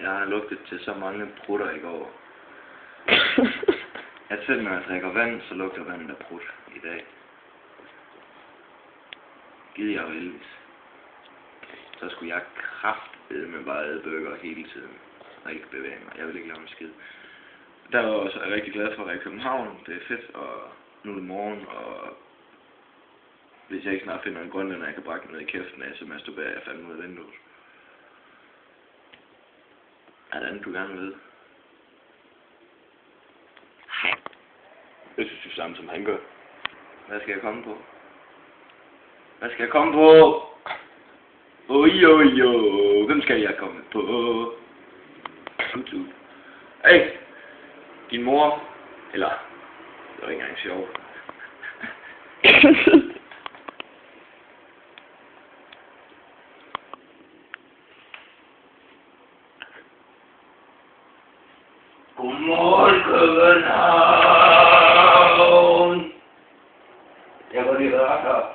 Jeg har lugtet til så mange prutter i går. At selv når jeg drikker vand, så lugter vandet af prut i dag. Gider jeg jo Elvis. Så skulle jeg kraftedme bare æde burger hele tiden. Og ikke bevæge mig. Jeg vil ikke lave en skid. Derudover så er jeg rigtig glad for at være i København. Det er fedt, og nu er det morgen, og hvis jeg ikke snart finder en grønlænder, jeg kan brække ned i kæften af, så masturberer jeg fandme ud af vinduet. Er der andet, du gerne ved? Jeg synes det samme, som han gør. Hvad skal jeg komme på? Hvad skal jeg komme på? Ojo, hvem skal jeg komme på? YouTube. Hey! Din mor, eller, det var ikke engang sjovt. Godmorgen, København! Jeg går lige og